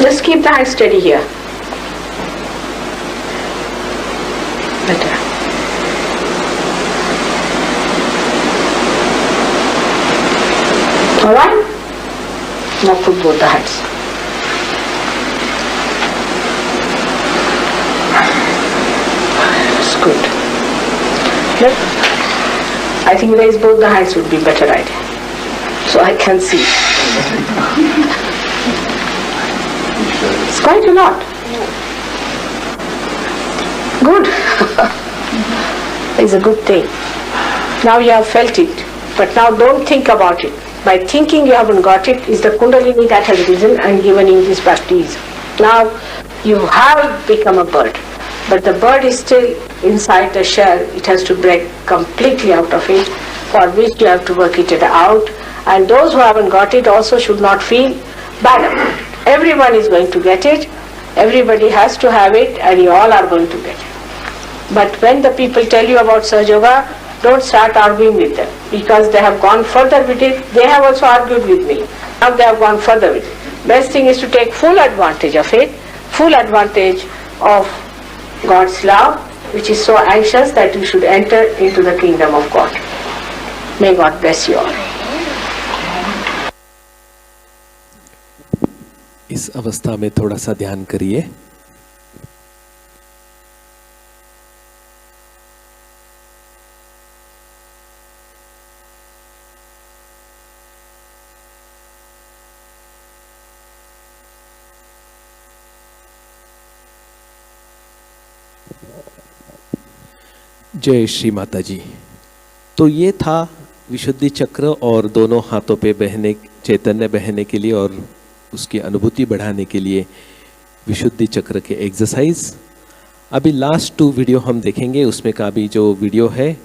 Just keep the hand steady here. Better. Alright? Now put both the hands. That's good. Look. I think raise both the hands would be better idea. So I can see. It's quite a lot. Good. It's a good thing. Now you have felt it, but now don't think about it. By thinking you haven't got it is the Kundalini that has risen and given you this baptism. Now you have become a bird, but the bird is still inside the shell. It has to break completely out of it, for which you have to work it out. And those who haven't got it also should not feel bad about it. Everyone is going to get it. Everybody has to have it, and you all are going to get it. But when the people tell you about Sahaja Yoga, don't start arguing with them, because they have gone further with it. They have also argued with me. Now they have gone further with it. Best thing is to take full advantage of it, full advantage of God's love, which is so anxious that you should enter into the kingdom of God. May God bless you all.
इस अवस्था में थोड़ा सा ध्यान करिए। जय श्री माता जी। तो ये था विशुद्धि चक्र और दोनों हाथों पे बहने, चैतन्य बहने के लिए और उसकी अनुभूति बढ़ाने के लिए विशुद्धि चक्र के एक्सरसाइज। अभी लास्ट 2 वीडियो हम देखेंगे। उसमें का अभी जो वीडियो है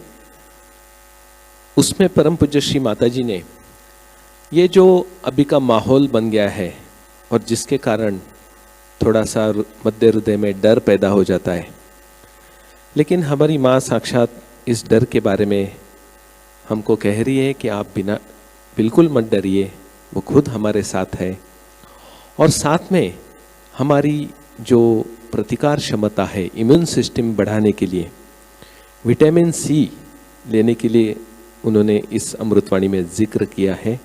उसमें परम पूज्य श्री माता जी ने ये जो अभी का माहौल बन गया है और जिसके कारण थोड़ा सा मध्य हृदय में डर पैदा हो जाता है, लेकिन हमारी माँ साक्षात इस डर के बारे में हमको कह रही है कि आप बिल्कुल मत डरिए, वो खुद हमारे साथ है। और साथ में हमारी जो प्रतिकार क्षमता है, इम्यून सिस्टम बढ़ाने के लिए विटामिन सी लेने के लिए उन्होंने इस अमृतवाणी में जिक्र किया है।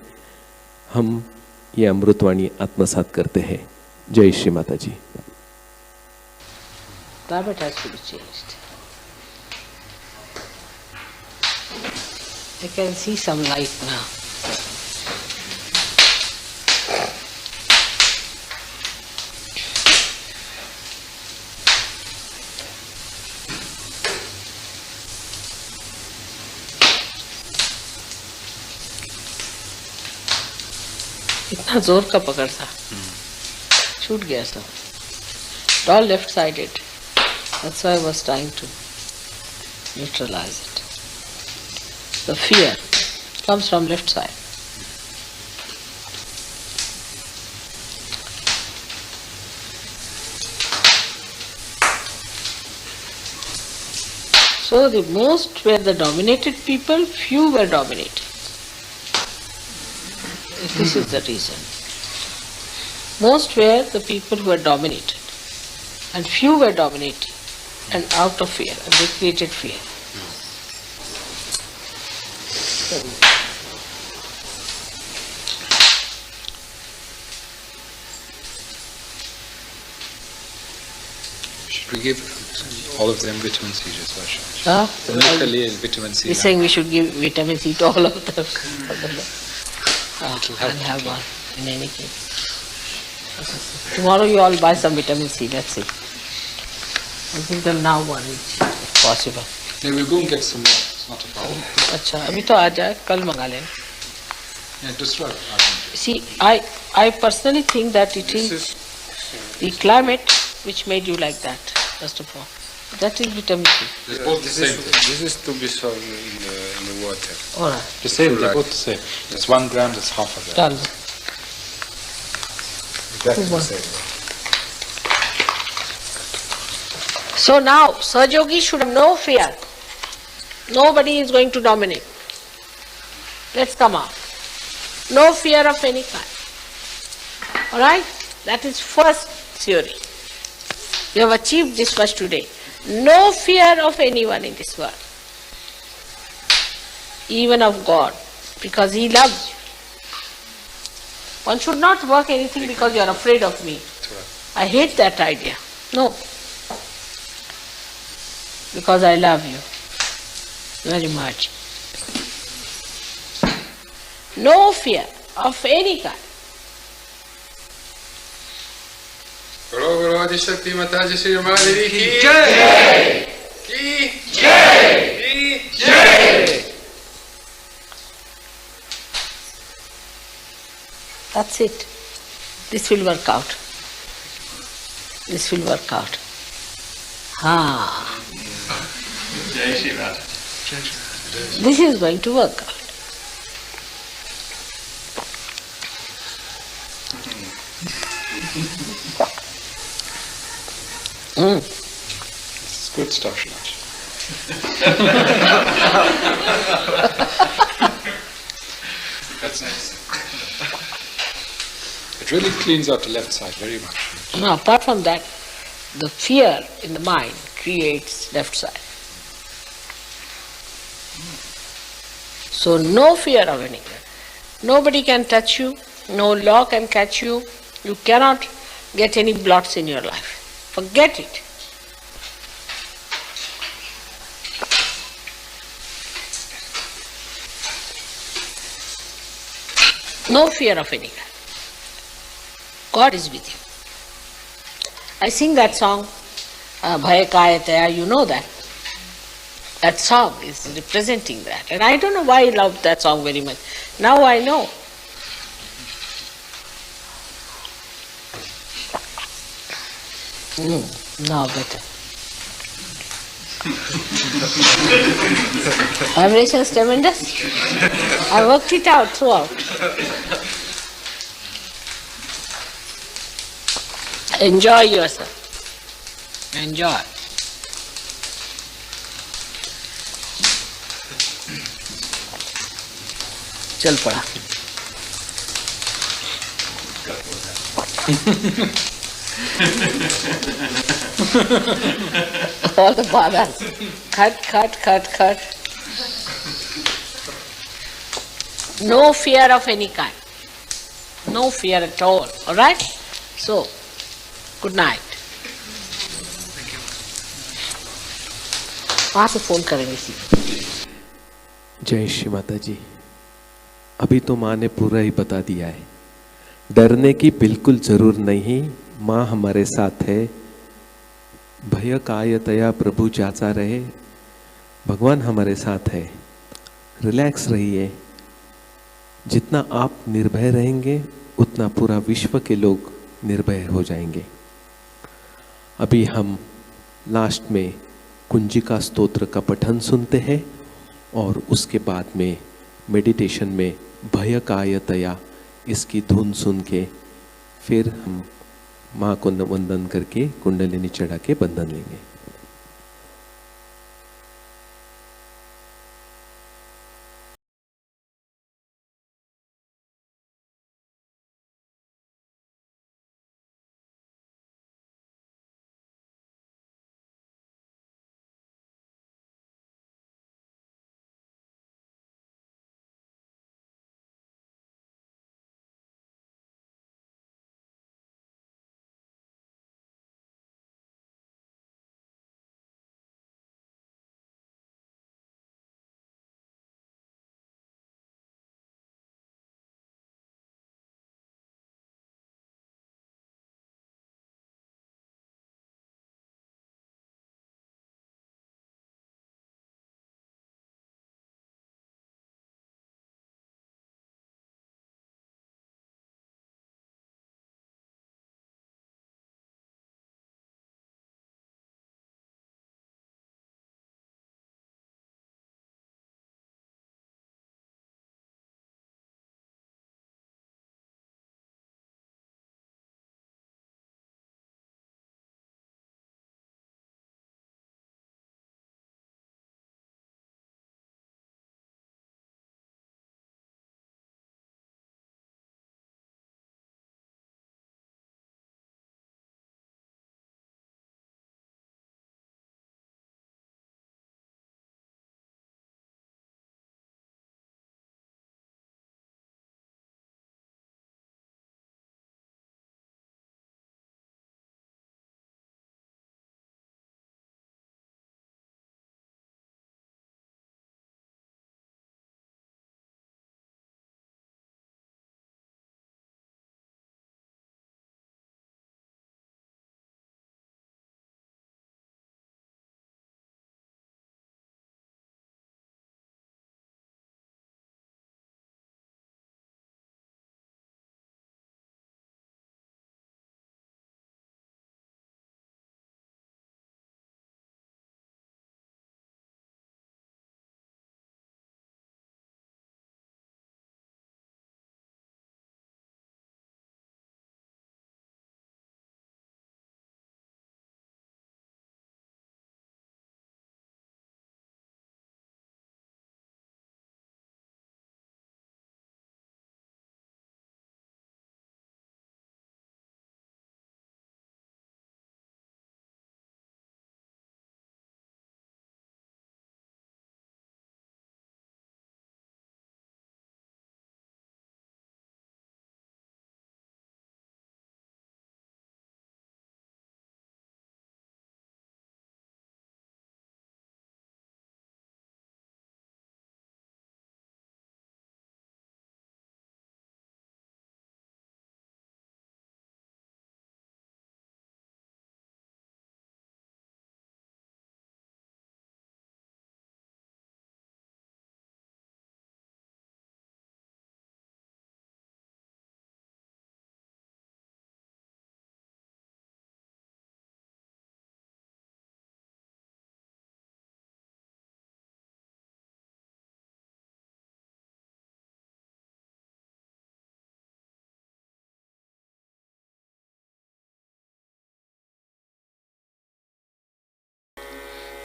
हम ये अमृतवाणी आत्मसात करते हैं। जय श्री माता जी।
Climate has to be changed. I can see some light now. इतना जोर का पकड़ था, छूट गया सब। It all left-sided. That's why I was trying to neutralize it. The fear comes from left side. So the most were the dominated people, few were dominated. This is the reason. Most were the people who were dominated, and few were dominated, and out of fear, and they created fear.
Should we give all of them vitamin C just vitamin C.
He's saying we should give vitamin C to all of them.
It'll help.
I'll have one in any case. Tomorrow you all buy some vitamin C, let's see. I think till now one each, if possible.
Yeah, we'll go and get some more. It's not a problem.
अच्छा अभी तो आ जाए, कल मंगा लेना.
Yeah, just right.
See, I personally think that it is the climate which made you like that, first of all.
That is vitamin C.
They're both the same thing.
This is to be sold in the water.
All right.
The same, they're both the same. It's 1 gram, that's half a gram.
Done.
Exactly the same.
So now, Sahaja should have no fear. Nobody is going to dominate. Let's come out. No fear of any kind. Alright? That is first theory. You have achieved this much today. No fear of anyone in this world. Even of God. Because He loves you. One should not work anything because you are afraid of me. I hate that idea. No. Because I love you very much. No fear of any kind.
बोलो आदिशक्ति माता जी श्री माधुरी की जय की जय
That's it. This will work out. This will work out. This is going to work out.
It's good stuff, Srinath.
That's nice.
It really cleans out the left side very much.
Now, apart from that, the fear in the mind creates left side. So no fear of anything. Nobody can touch you, no law can catch you, you cannot get any blots in your life. Forget it. No fear of any kind. God is with you. I sing that song, Bhaya Kaya Taya, you know that. That song is representing that. And I don't know why I love that song very much. Now I know. Now better. Vibrations tremendous. I worked it out throughout. Enjoy yourself. Enjoy. चल पड़ा. All the badas. Cut. No fear of any kind. No fear at all. Alright? So, good night. वहाँ से phone करेंगे सीधे.
जय श्री माता जी. अभी तो माँ ने पूरा ही बता दिया है. डरने की बिल्कुल जरूर नहीं. माँ हमारे साथ है. भय कायतया प्रभु जाचा रहे. भगवान हमारे साथ है. रिलैक्स रहिए. जितना आप निर्भय रहेंगे उतना पूरा विश्व के लोग निर्भय हो जाएंगे. अभी हम लास्ट में कुंजिका स्तोत्र का पठन सुनते हैं और उसके बाद में मेडिटेशन में भय कायतया इसकी धुन सुन के फिर हम माँ को वंदन करके कुंडलिनी चढ़ा के बंधन लेंगे.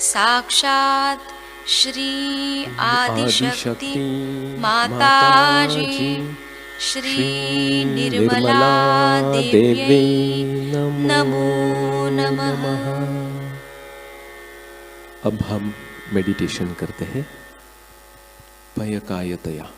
साक्षात श्री आदिशक्ति माताजी श्री निर्मला देव्यै नमो नमः।
अब हम मेडिटेशन करते हैं भयकायतया।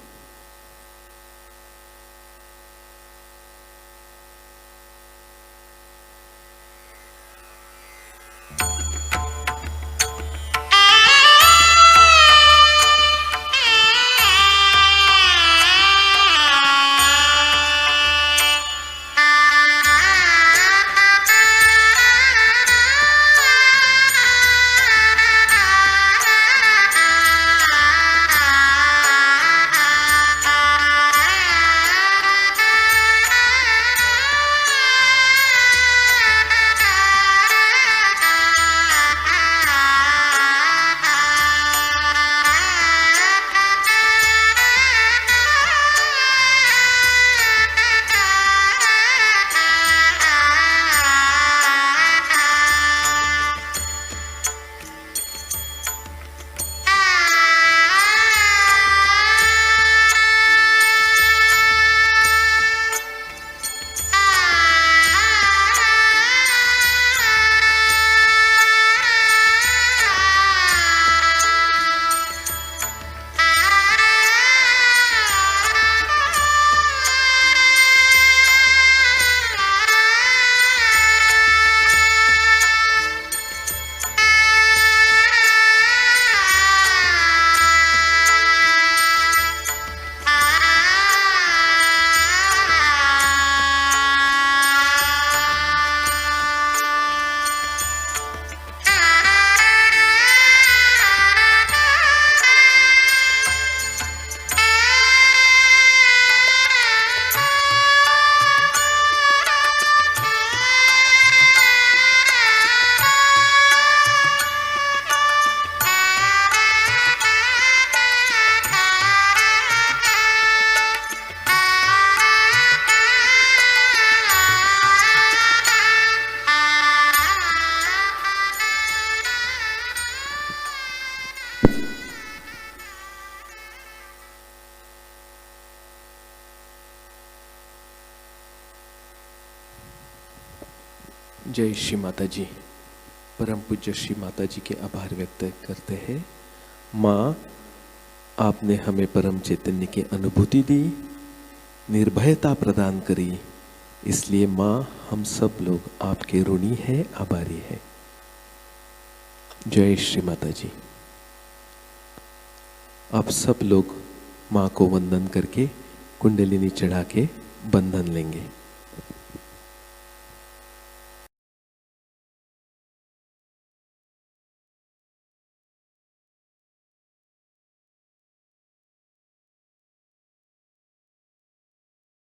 जय श्री माता जी। परम पूज्य श्री माता जी के आभार व्यक्त करते हैं। माँ, आपने हमें परम चैतन्य की अनुभूति दी, निर्भयता प्रदान करी, इसलिए माँ हम सब लोग आपके ऋणी हैं, आभारी हैं। जय श्री माता जी। आप सब लोग माँ को वंदन करके कुंडलिनी चढ़ा के बंधन लेंगे।